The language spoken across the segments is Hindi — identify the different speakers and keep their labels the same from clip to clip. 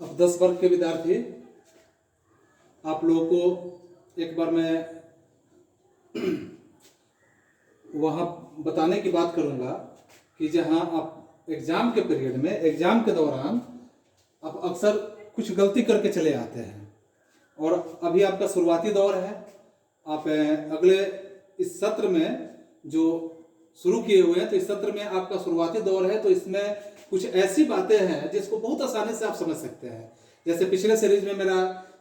Speaker 1: अब 10 वर्ग के विद्यार्थी, आप लोगों को एक बार मैं वहाँ बताने की बात करूँगा कि जहाँ आप एग्ज़ाम के पीरियड में, एग्ज़ाम के दौरान आप अक्सर कुछ गलती करके चले आते हैं, और अभी आपका शुरुआती दौर है। आप अगले इस सत्र में जो शुरू किए हुए हैं, तो इस सत्र में आपका शुरुआती दौर है, तो इसमें कुछ ऐसी बातें हैं जिसको बहुत आसानी से आप समझ सकते हैं। जैसे पिछले सीरीज में मेरा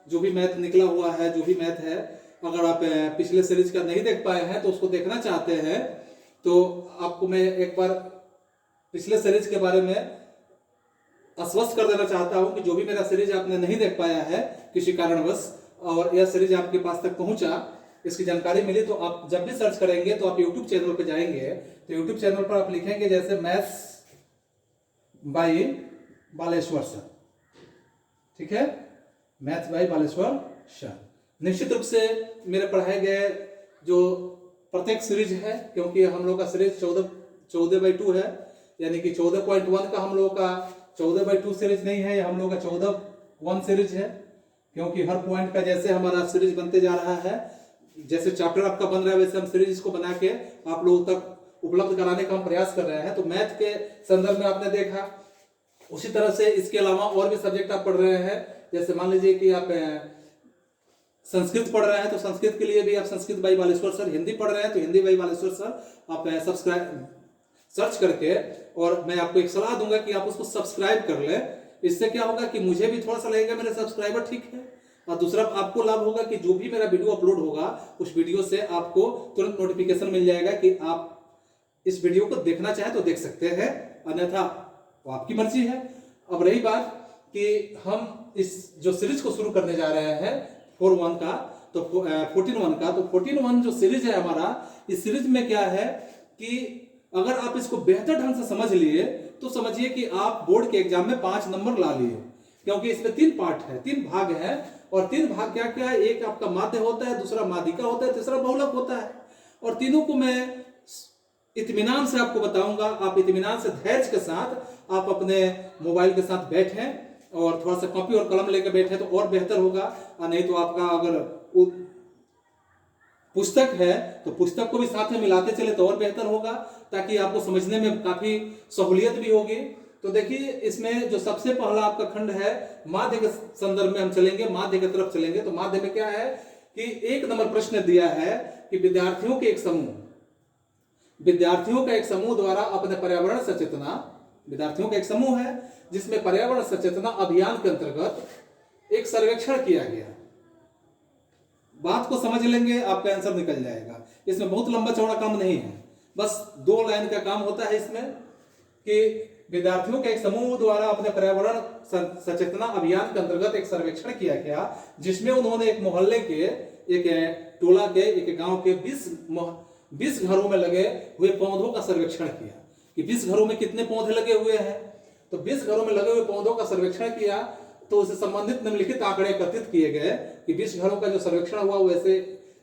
Speaker 1: जो भी मैथ निकला हुआ है, जो भी मैथ है, अगर आप पिछले सीरीज का नहीं देख पाए हैं तो उसको देखना चाहते हैं, तो आपको मैं एक बार पिछले सीरीज के बारे में आश्वस्त कर देना चाहता हूं कि जो भी मेरा सीरीज आपने नहीं देख पाया है किसी कारणवश, और यह सीरीज आपके पास तक पहुंचा, इसकी जानकारी मिली, तो आप जब भी सर्च करेंगे तो आप यूट्यूब चैनल पर जाएंगे, तो यूट्यूब चैनल पर आप लिखेंगे जैसे मैथ्स बाय बालेश्वर सर, ठीक है, मैथ्स बाय बालेश्वर सर। निश्चित रूप से मेरे पढ़ाए गए जो प्रत्येक सीरीज है, क्योंकि हम लोग का सीरीज 14/2 है, यानी कि 14.1 का हम लोग का 14/2 सीरीज नहीं है, हम लोग का 14/1 सीरीज है, क्योंकि हर पॉइंट का जैसे हमारा सीरीज बनते जा रहा है, जैसे चैप्टर आपका बन रहा है, वैसे हम सीरीज को बना के आप लोगों तक उपलब्ध कराने का हम प्रयास कर रहे हैं। तो मैथ के संदर्भ में आपने देखा, उसी तरह से इसके अलावा और भी सब्जेक्ट आप पढ़ रहे हैं, जैसे मान लीजिए कि आप संस्कृत पढ़ रहे हैं, तो संस्कृत के लिए भी आप संस्कृत बाई बालेश्वर सर, हिंदी पढ़ रहे हैं तो हिंदी बाई बालेश्वर सर आप सब्सक्राइब सर्च करके, और मैं आपको एक सलाह दूंगा कि आप उसको सब्सक्राइब कर ले। इससे क्या होगा कि मुझे भी थोड़ा सा लगेगा मेरे सब्सक्राइबर ठीक है, और दूसरा आपको लाभ होगा कि जो भी मेरा वीडियो अपलोड होगा उस वीडियो से आपको तुरंत नोटिफिकेशन मिल जाएगा कि आप इस वीडियो को देखना चाहें तो देख सकते हैं, अन्यथा वो आपकी मर्जी है। अब रही बात कि हम इस जो सीरीज को शुरू करने जा रहे हैं 4.1 का, तो 14.1 का, तो 14.1 जो सीरीज है हमारा, इस सीरीज में क्या है कि अगर आप इसको बेहतर ढंग से समझ लिए तो समझिए कि आप बोर्ड के एग्जाम में 5 नंबर ला लिए, क्योंकि इसमें 3 पार्ट है, 3 भाग है, और 3 भाग क्या क्या है, एक आपका माध्य होता है, दूसरा माध्यिका होता है, तीसरा बहुलक होता है, और तीनों को मैं इत्मीनान से आपको बताऊंगा। आप इत्मीनान से धैर्य के साथ आप अपने मोबाइल के साथ बैठें और थोड़ा सा कॉपी और कलम लेकर बैठे तो और बेहतर होगा, और नहीं तो आपका अगर पुस्तक है तो पुस्तक को भी साथ में मिलाते चले तो और बेहतर होगा, ताकि आपको समझने में काफी सहूलियत भी होगी। तो देखिए, इसमें जो सबसे पहला आपका खंड है माध्य के संदर्भ में हम चलेंगे, माध्य की तरफ चलेंगे। तो माध्य में क्या है कि 1 नंबर प्रश्न दिया है कि विद्यार्थियों का एक समूह द्वारा अपने पर्यावरण सचेतना, विद्यार्थियों का एक समूह है जिसमें पर्यावरण सचेतना अभियान के अंतर्गत एक सर्वेक्षण किया गया। बात को समझ लेंगे आपका आंसर निकल जाएगा। इसमें बहुत लंबा चौड़ा काम नहीं है, बस 2 लाइन का काम होता है इसमें कि विद्यार्थियों के एक समूह द्वारा अपने पर्यावरण सचेतना अभियान के अंतर्गत एक सर्वेक्षण किया गया, जिसमें उन्होंने एक मोहल्ले के, एक टोला के, एक गांव के 20 घरों में लगे हुए पौधों का सर्वेक्षण किया कि 20 घरों में कितने पौधे लगे हुए हैं। तो 20 घरों में लगे हुए पौधों का सर्वेक्षण किया, तो उससे संबंधित निम्नलिखित आंकड़े एकत्रित किए गए कि 20 घरों का जो सर्वेक्षण हुआ वैसे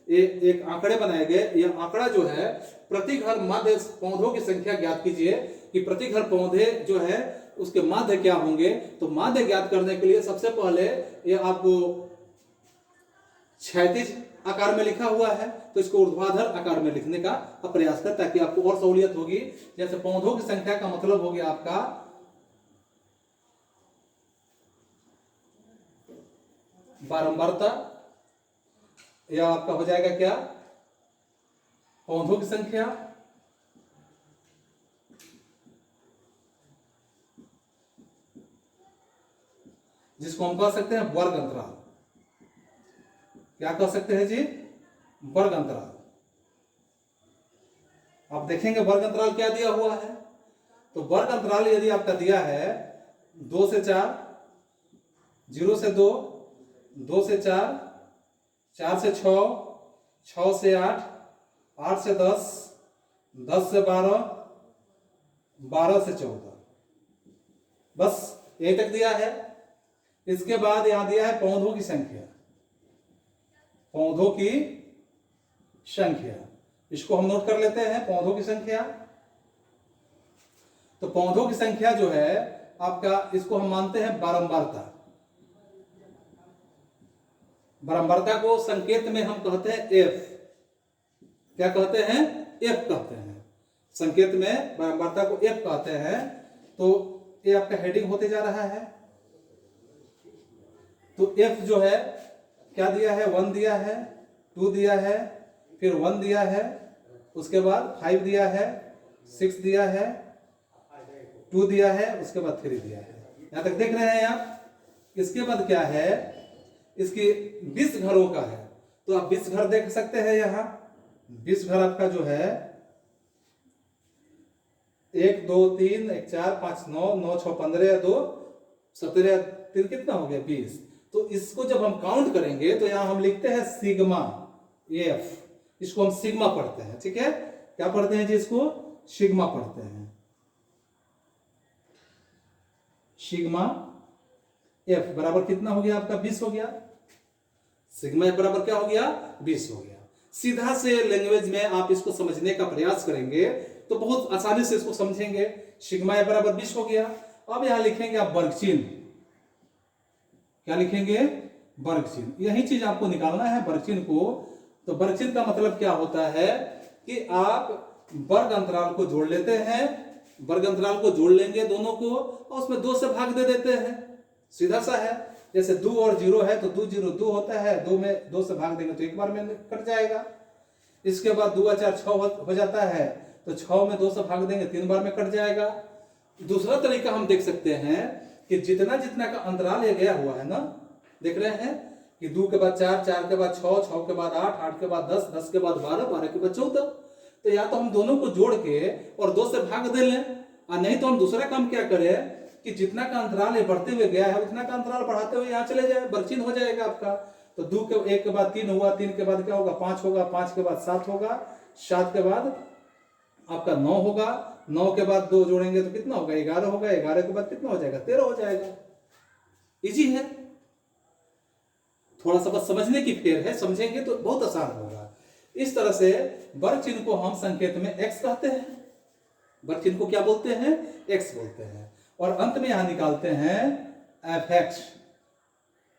Speaker 1: एक आंकड़े बनाए गए। यह आंकड़ा जो है प्रति घर माध्य पौधों की संख्या ज्ञात कीजिए कि प्रति घर पौधे जो है उसके माध्य क्या होंगे। तो माध्य ज्ञात करने के लिए सबसे पहले यह आपको क्षैतिज आकार में लिखा हुआ है, तो इसको ऊर्ध्वाधर आकार में लिखने का प्रयास करें ताकि आपको और सहूलियत होगी। जैसे पौधों की संख्या का मतलब हो गया आपका बारंबारता, या आपका हो जाएगा क्या, पौधों की संख्या, जिसको हम कह सकते हैं वर्ग अंतराल। क्या कह सकते हैं जी, वर्ग अंतराल। आप देखेंगे वर्ग अंतराल क्या दिया हुआ है। तो वर्ग अंतराल यदि आपका दिया है 2 से 4, 0 से 2, 2 से 4, 4 से 6, 6 से 8, 8 से 10, 10 से 12, 12 से 14, बस यही तक दिया है। इसके बाद यहां दिया है पौधों की संख्या, पौधों की संख्या, इसको हम नोट कर लेते हैं, पौधों की संख्या। तो पौधों की संख्या जो है आपका, इसको हम मानते हैं बारंबारता। बारंबारता को संकेत में हम कहते हैं एफ। क्या कहते हैं? एफ कहते हैं। संकेत में बारंबारता को एफ कहते हैं। तो ये आपका हेडिंग होते जा रहा है। तो एफ जो है क्या दिया है? 1 दिया है, 2 दिया है, फिर 1 दिया है, उसके बाद 5 दिया है, 6 दिया है, 2 दिया है, उसके बाद 3 दिया है। यहां तक देख रहे हैं आप? इसके बाद क्या है? इसकी 20 घरों का है। तो आप 20 घर देख सकते हैं यहाँ। 20 घर आपका जो है 1 2 3 1 4 5 9 9 6 15 2 17 3 कितना हो गया? 20। तो इसको जब हम काउंट करेंगे तो यहां हम लिखते हैं सिग्मा एफ। इसको हम सिग्मा पढ़ते हैं। ठीक है, क्या पढ़ते हैं जी? इसको सिग्मा पढ़ते हैं। सिग्मा एफ बराबर कितना हो गया आपका? 20 हो गया। सिग्मा एफ बराबर क्या हो गया? 20 हो गया। सीधा से लैंग्वेज में आप इसको समझने का प्रयास करेंगे तो बहुत आसानी से इसको समझेंगे। सिग्मा एफ बराबर 20 हो गया। अब यहां लिखेंगे आप वर्ग चिन्ह। क्या लिखेंगे? वर्ग चिन्ह। यही चीज आपको निकालना है, वर्ग चिन्ह को। तो वर्ग चिन्ह का मतलब क्या होता है कि आप वर्ग अंतराल को जोड़ लेते हैं। वर्ग अंतराल को जोड़ लेंगे दोनों को और उसमें 2 से भाग दे देते हैं। सीधा सा है। जैसे 2 और 0 है तो 2 0 2 होता है। 2 में 2 से भाग देंगे तो एक बार में कट जाएगा। इसके बाद 2 4 6 हो जाता है तो 6 में 2 से भाग देंगे 3 बार में कट जाएगा। दूसरा तरीका हम देख सकते हैं कि जितना जितना का अंतराल ये गया हुआ है ना, देख रहे हैं कि 2 के बाद 4 4 के बाद 6 6 के बाद 8 8 के बाद 10 10 के बाद 12 12 के बाद 14। तो या तो हम दोनों को जोड़ के और 2 से भाग दे लें, और नहीं तो हम दूसरा काम क्या करें कि जितना का अंतराल ये बढ़ते हुए गया है उतना का अंतराल बढ़ाते हुए यहाँ चले जाए, वर्ग चिन्ह हो जाएगा आपका। तो 2 के 1 के बाद 3 हुआ, 3 के बाद क्या होगा? 5 होगा, 5 के बाद 7 होगा, 7 के बाद आपका 9 होगा, 9 के बाद 2 जोड़ेंगे तो कितना होगा? 11 होगा, 11 के बाद कितना हो जाएगा? 13 हो जाएगा। इजी है, थोड़ा सा बस समझने की फेर है, समझेंगे तो बहुत आसान होगा। इस तरह से वर्ग चिन्ह को हम संकेत में x कहते हैं। वर्ग चिन्ह को क्या बोलते हैं? x बोलते हैं। और अंत में यहां निकालते हैं fx।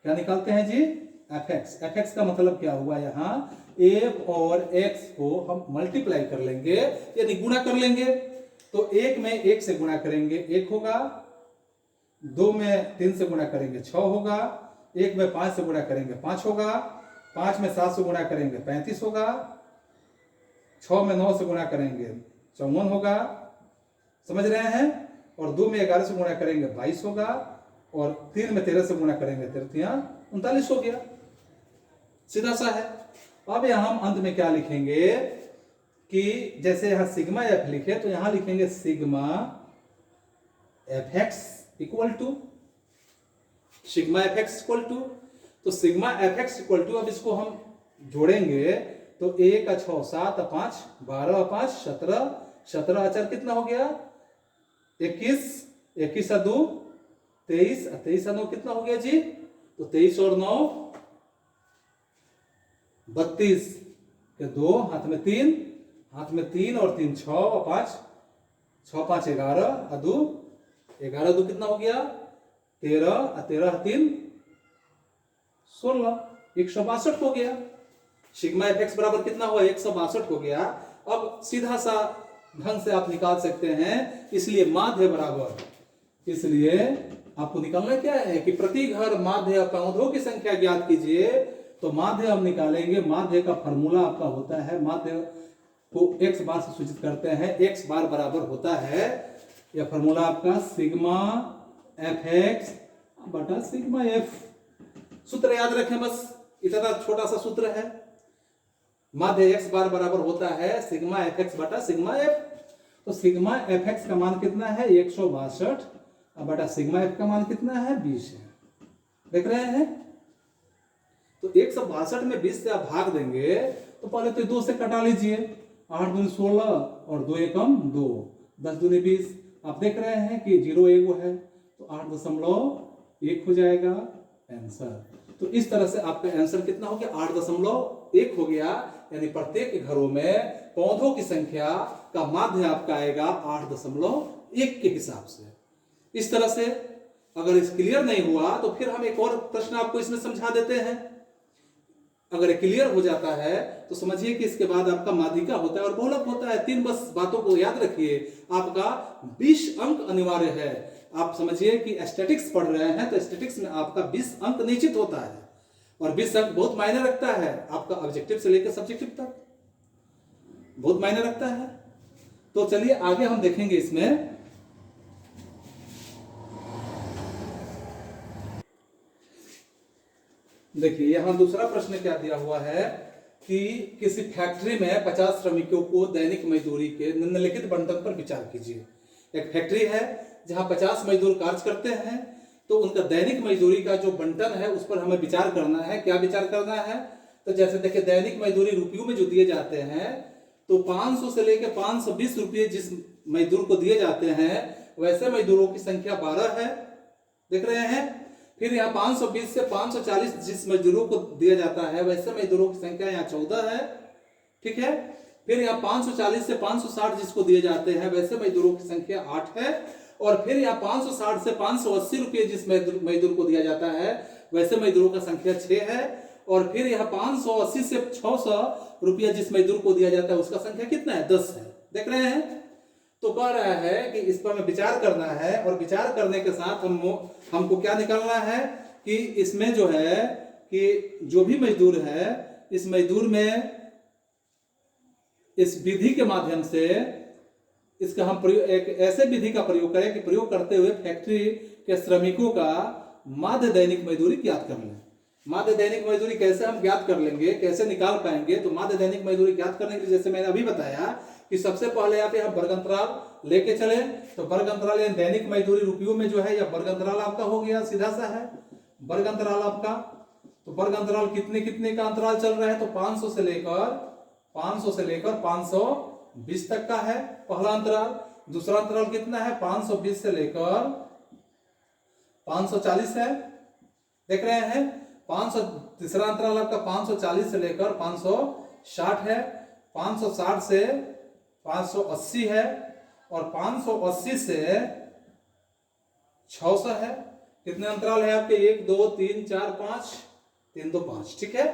Speaker 1: क्या निकालते हैं जी? fx। fx का मतलब क्या हुआ? यहां f और x को हम मल्टीप्लाई कर लेंगे, यानी गुणा कर लेंगे। तो 1 में 1 से गुणा करेंगे 1 होगा, 2 में 3 से गुणा करेंगे 6 होगा, 1 में 5 से गुणा करेंगे 5 होगा, 5 में 7 से गुणा करेंगे 35 होगा, 6 में 9 से गुणा करेंगे 54 होगा। समझ रहे हैं? और 2 में 11 से गुणा करेंगे 22 होगा, और 3 में 13 से गुणा करेंगे 39 हो गया। सीधा सा है। अब यहां हम अंत में क्या लिखेंगे कि जैसे यहां सिग्मा एफ लिखे तो यहां लिखेंगे sigma f x equal to sigma f x equal to. तो sigma f x equal to, अब इसको हम जोड़ेंगे तो 1 का 6 7 5 12 5 17 17 अचर कितना हो गया? 21 21 2 23 23 9 कितना हो गया जी? तो 23 और 9 32 के 2 हाथ में 3 हाथ में 3 और 3 6 और 5 6 5 11 और 2 11 2 कितना हो गया? 13 और 13 3 16 162 हो गया। सिग्मा एफ एक्स बराबर कितना हुआ? 162 हो गया। अब सीधा सा ढंग से आप निकाल सकते हैं। इसलिए माध्य बराबर, इसलिए आपको निकालना क्या है कि प्रति घर माध्य पौधों की संख्या ज्ञात कीजिए। तो माध्य हम निकालेंगे। माध्य का फॉर्मूला आपका होता है, माध्य को x बार से सूचित करते हैं। x बार बराबर होता है, यह फॉर्मूला आपका सिग्मा एफ एक्स बटा सिग्मा एफ। सूत्र याद रखें, बस इतना छोटा सा सूत्र है। माध्य x बार बराबर होता है सिग्मा एफ एक्स बटा सिग्मा एफ। तो सिग्मा एफ एक्स का मान कितना है? 162 बटा सिग्मा एफ का मान कितना है? 20 है। देख रहे हैं? तो 162 में 20 से आप भाग देंगे तो पहले तो 2 से कटा लीजिए। 8 दूनी 16 और 2 एकम 2, 10 दूनी 20। आप देख रहे हैं कि 0 एगो है तो 8.1 हो जाएगा आंसर। तो इस तरह से आपका आंसर कितना हो गया? 8.1 हो गया। यानी प्रत्येक घरों में पौधों की संख्या का माध्य आपका आएगा 8.1 के हिसाब से। इस तरह से अगर इस क्लियर नहीं हुआ तो फिर हम एक और प्रश्न आपको इसमें समझा देते हैं अगर क्लियर हो जाता है तो समझिए कि इसके बाद आपका माध्यिका होता है और बहुलक होता है। 3 बस बातों को याद रखिए, आपका 20 अंक अनिवार्य है। आप समझिए कि स्टैटिक्स पढ़ रहे हैं तो स्टैटिक्स में आपका 20 अंक निश्चित होता है और 20 अंक बहुत मायने रखता है, आपका ऑब्जेक्टिव से लेकर सब्जेक्टिव तक बहुत मायने रखता है। तो चलिए आगे हम देखेंगे इसमें। देखिए यहां दूसरा प्रश्न क्या दिया हुआ है कि किसी फैक्ट्री में 50 श्रमिकों को दैनिक मजदूरी के निम्नलिखित बंटन पर विचार कीजिए। एक फैक्ट्री है जहां 50 मजदूर कार्य करते हैं, तो उनका दैनिक मजदूरी का जो बंटन है उस पर हमें विचार करना है। क्या विचार करना है? तो जैसे देखिए दैनिक मजदूरी रुपयों में जो दिए जाते हैं, तो 500 से लेकर 520 रुपये जिस मजदूर को दिए जाते हैं वैसे मजदूरों की संख्या 12 है, देख रहे हैं। फिर यहाँ 520 से 540 जिस मजदूरों को दिया जाता है वैसे मजदूरों की संख्या यहाँ 14 है, ठीक है। फिर यहाँ 540 से 560 जिसको दिए जाते हैं वैसे मजदूरों की संख्या 8 है। और फिर यहाँ 560 से 580 रुपये जिस मजदूर को दिया जाता है वैसे मजदूरों का संख्या 6 है। और फिर यहाँ 580 से 600 रुपया जिस मजदूर को दिया जाता है उसका संख्या कितना है? 10 है, देख रहे हैं। तो कह रहा है कि इस पर हमें विचार करना है और विचार करने के साथ हमको क्या निकालना है कि इसमें जो है कि जो भी मजदूर है इस मजदूर में इस विधि के माध्यम से इसका हम प्रयोग एक ऐसे विधि का प्रयोग करें कि प्रयोग करते हुए फैक्ट्री के श्रमिकों का माध्य दैनिक मजदूरी ज्ञात कर लें। माध्य दैनिक मजदूरी कैसे हम ज्ञात कर लेंगे, कैसे निकाल पाएंगे? तो माध्य दैनिक मजदूरी ज्ञात करने के लिए जैसे मैंने अभी बताया कि सबसे पहले आप यहाँ वर्ग अंतराल लेके चले, तो वर्ग अंतराल यानी दैनिक मजदूरी रुपयों में जो है या वर्ग अंतराल आपका हो गया, सीधा सा है वर्ग अंतराल आपका। तो वर्ग अंतराल कितने कितने का अंतराल चल रहा है? तो 500 से लेकर 520 तक का है पहला अंतराल। दूसरा अंतराल कितना है? 520 से लेकर 540 है, देख रहे हैं। 500 तीसरा अंतराल आपका 540 से लेकर 560 है। 560 से 580 है और 580 से 600 है। कितने अंतराल है आपके? 1 2 3 4 5, 3 2 5, ठीक है।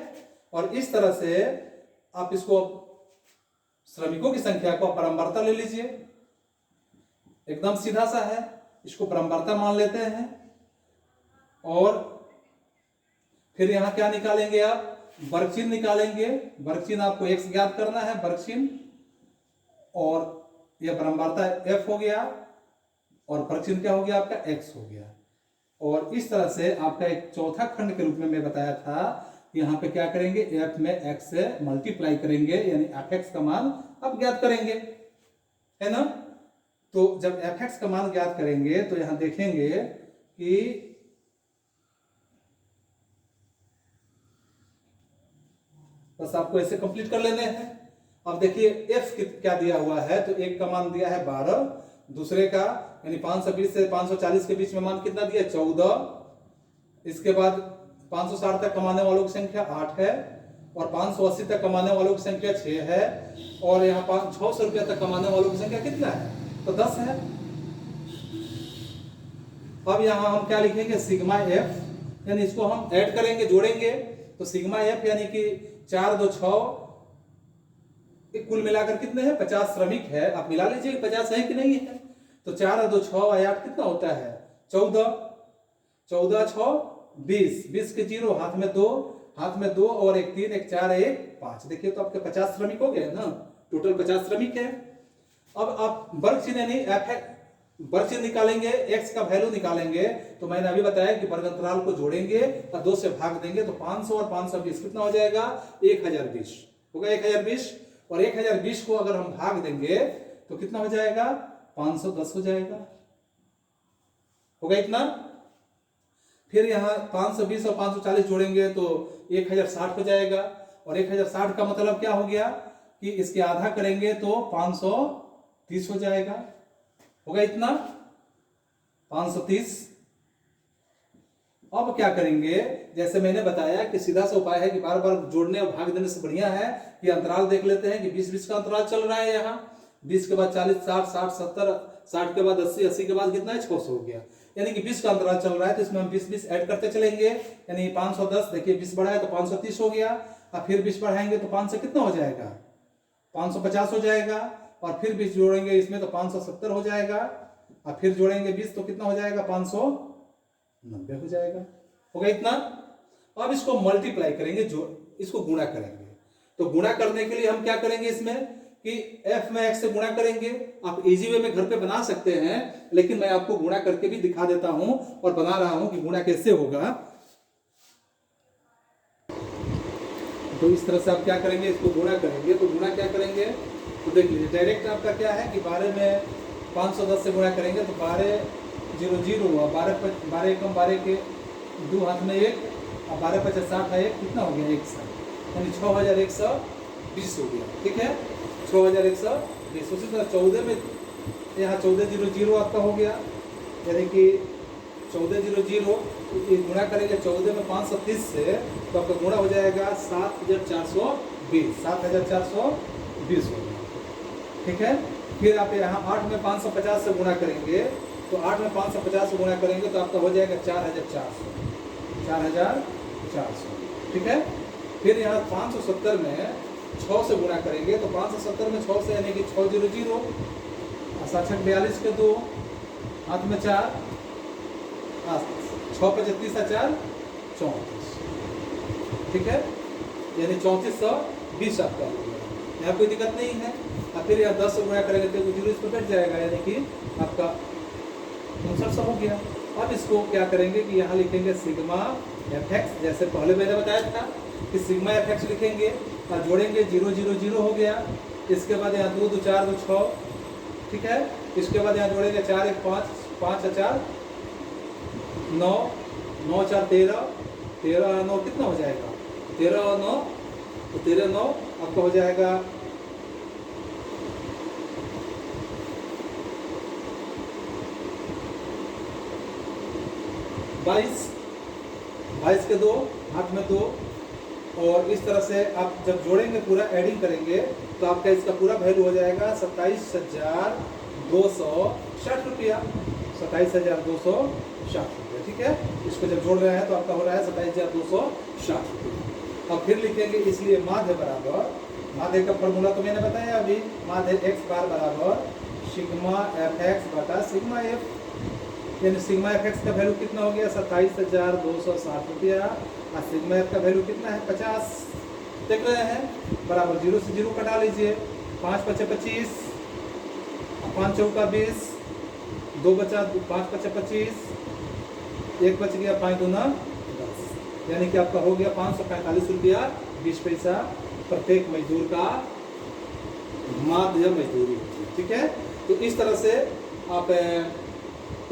Speaker 1: और इस तरह से आप इसको श्रमिकों की संख्या को परम्परता ले लीजिए, एकदम सीधा सा है, इसको परम्परता मान लेते हैं। और फिर यहां क्या निकालेंगे आप? वर्ग चिन्ह निकालेंगे। वर्ग चिन्ह आपको x ज्ञात करना है, वर्ग चिन्ह, और यह परम्परता f हो गया और वर्ग चिन्ह क्या हो गया आपका? x हो गया। और इस तरह से आपका एक चौथा खंड के रूप में मैं बताया था, यहाँ पे क्या करेंगे? f में x से मल्टीप्लाई करेंगे यानी fx का मान आप ज्ञात करेंगे, है ना। तो जब fx का मान ज्ञात करेंगे तो यहां देखेंगे कि बस आपको ऐसे कंप्लीट कर लेने हैं। अब देखिए f क्या दिया हुआ है, तो एक का मान दिया है 12, दूसरे का यानी 520 से 540 के बीच में मान कितना दिया? 14। इसके बाद 560 तक कमाने वालों की संख्या 8 है और 580 तक कमाने वालों की संख्या 6 है और यहाँ 600 रुपया तक कमाने वालों की संख्या कितना है? तो 10 है। अब यहाँ हम क्या लिखेंगे? सिग्मा एफ, यानी इसको हम ऐड करेंगे, जोड़ेंगे। तो सिग्मा एफ यानी कि 4 2 6, कुल मिलाकर कितने हैं? 50 श्रमिक है। आप मिला लीजिए 50 है कि नहीं है। तो 4 2 6 8 कितना होता है? 14। 14 6 20, 20 के 0, हाथ में 2, हाथ में 2 और 1 3 1 4 1 5। देखिए तो आपके 50 श्रमिक हो गए ना, टोटल 50 श्रमिक है। अब आप वर्ग चिन्ह यानी वर्ग चिन्ह निकालेंगे, x का वैल्यू निकालेंगे। तो मैंने अभी बताया कि वर्ग अंतराल को जोड़ेंगे और 2 से भाग देंगे, तो 500 और 520 कितना हो जाएगा? 1020 होगा, 1020। और 1020 को अगर हम भाग देंगे तो कितना हो जाएगा? 510 हो जाएगा, होगा इतना। फिर यहाँ 520 और 540 जोड़ेंगे तो 1060 हो जाएगा। और 1060 का मतलब क्या हो गया कि इसके आधा करेंगे तो 530 हो जाएगा, होगा इतना 530। अब क्या करेंगे? जैसे मैंने बताया कि सीधा सा उपाय है कि बार बार जोड़ने और भाग देने से बढ़िया है कि अंतराल देख लेते हैं कि 20-20 का अंतराल चल रहा है। यहाँ 20 के बाद 40 60 60 70 60 के बाद 80 80 के बाद कितना है? 600 हो गया, यानी कि 20 का अंतराल चल रहा है। तो इसमें हम 20-20 ऐड करते चलेंगे, यानी 510, देखिए 20 बढ़ा है तो 530 हो गया। अब फिर 20 बढ़ाएंगे तो 5 से कितना हो जाएगा, 550 हो जाएगा। और फिर 20 जोड़ेंगे इसमें तो 570 हो जाएगा। और फिर जोड़ेंगे 20 तो कितना हो जाएगा, 590 हो जाएगा। हो गया इतना। अब इसको मल्टीप्लाई करेंगे, जो इसको गुणा करेंगे। तो गुणा करने के लिए हम क्या करेंगे इसमें कि f में x से गुणा करेंगे। आप इजी वे में घर पे बना सकते हैं, लेकिन मैं आपको गुणा करके भी दिखा देता हूं और बना रहा हूं कि गुणा कैसे होगा। तो इस तरह से आप क्या करेंगे, इसको गुणा करेंगे। तो गुणा क्या करेंगे, तो देख लीजिए डायरेक्ट आपका क्या है कि 12 में 510 से गुणा करेंगे तो 12 हुआ। 12 एकम 12 के 2 हाथ में 1 और 12 50 60 है 1, कितना हो गया 100, यानी 6120 हो गया। ठीक है, 6120। उसी तरह 14 में यहाँ 1400 आपका हो गया, यानी कि 1400 गुणा करेंगे 14 में 530 से तो आपका गुणा हो जाएगा 7420, 7420 हो गया। ठीक है, फिर आप यहाँ 8 में 550 से गुणा करेंगे तो 8 में 550 से गुणा करेंगे तो आपका हो जाएगा 4400, 4400। ठीक है, फिर यहाँ 570 में 6 से गुणा करेंगे तो 570 में 6 से यानी कि 600 और 42 के 2 हाथ में 4, 6 35 4 34। ठीक है, यानी 3420 आपका हो गया। यहाँ कोई दिक्कत नहीं है। और फिर यहाँ 10 से गुणा करेंगे तो 0 इस पर बैठ जाएगा, यानी कि आपका 5900 हो गया। अब इसको क्या करेंगे कि यहाँ लिखेंगे सिग्मा fx, जैसे पहले मैंने बताया था कि सिग्मा fx लिखेंगे और जोड़ेंगे 000 हो गया। इसके बाद यहाँ 2 2 4 2 6। ठीक है, इसके बाद यहाँ जोड़ेंगे 4 1 5 5 4 9 9 4 13 13 9 कितना हो जाएगा, 13 और 9 तो 13 9 आपका हो जाएगा 22, 22 के 2 हाथ में 2। और इस तरह से आप जब जोड़ेंगे पूरा एडिंग करेंगे तो आपका इसका पूरा वैल्यू हो जाएगा 27,260 रुपया, 27,260 रुपया। ठीक है, इसको जब जोड़ रहे हैं तो आपका हो रहा है 27,260 रुपया। अब फिर लिखेंगे, इसलिए माध्य बराबर, माध्य का फॉर्मूला तो मैंने बताया अभी, माध्य x बार बराबर सिग्मा fx बटा सिग्मा f, यानी सिग्मा fx का वैल्यू कितना हो गया 27,260 रुपया और सिग्मा f का वैल्यू कितना है 50। देख रहे हैं, बराबर 0 से 0 कटा लीजिए, 5 5 25, 5 चौका 20, 2 बचा 5 5 25, 1 बच गया 5 दूना 10, यानी कि आपका हो गया 545 रुपया 20 पैसा प्रत्येक मजदूर का माध्य मजदूरी होती है। ठीक है, तो इस तरह से आप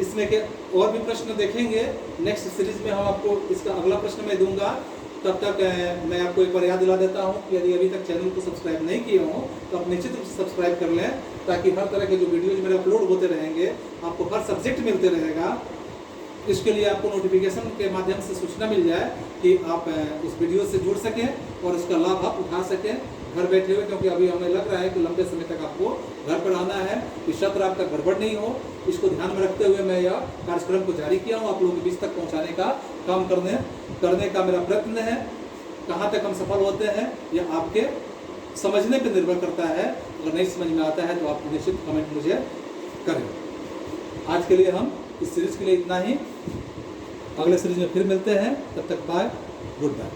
Speaker 1: इसमें के और भी प्रश्न देखेंगे। नेक्स्ट सीरीज में हम आपको इसका अगला प्रश्न मैं दूंगा। तब तक मैं आपको एक बार याद दिला देता हूं कि यदि अभी तक चैनल को सब्सक्राइब नहीं किए हों तो आप निश्चित रूप से सब्सक्राइब कर लें, ताकि हर तरह के जो वीडियोज मेरे अपलोड होते रहेंगे आपको हर सब्जेक्ट मिलते रहेगा। इसके लिए आपको नोटिफिकेशन के माध्यम से सूचना मिल जाए कि आप उस वीडियो से जुड़ सकें और उसका लाभ आप उठा सकें घर बैठे हुए, क्योंकि अभी हमें लग रहा है कि लंबे समय तक आपको घर पर आना है कि सत्र आपका गड़बड़ नहीं हो। इसको ध्यान में रखते हुए मैं यह कार्यक्रम को जारी किया हूँ, आप लोगों के बीच तक पहुँचाने का काम करने का मेरा प्रयत्न है। कहाँ तक हम सफल होते हैं यह आपके समझने पर निर्भर करता है। अगर नहीं समझ में आता है तो आप निश्चित कमेंट मुझे करें। आज के लिए हम इस सीरीज के लिए इतना ही, अगले सीरीज में फिर मिलते हैं। तब तक बाय, गुड बाय।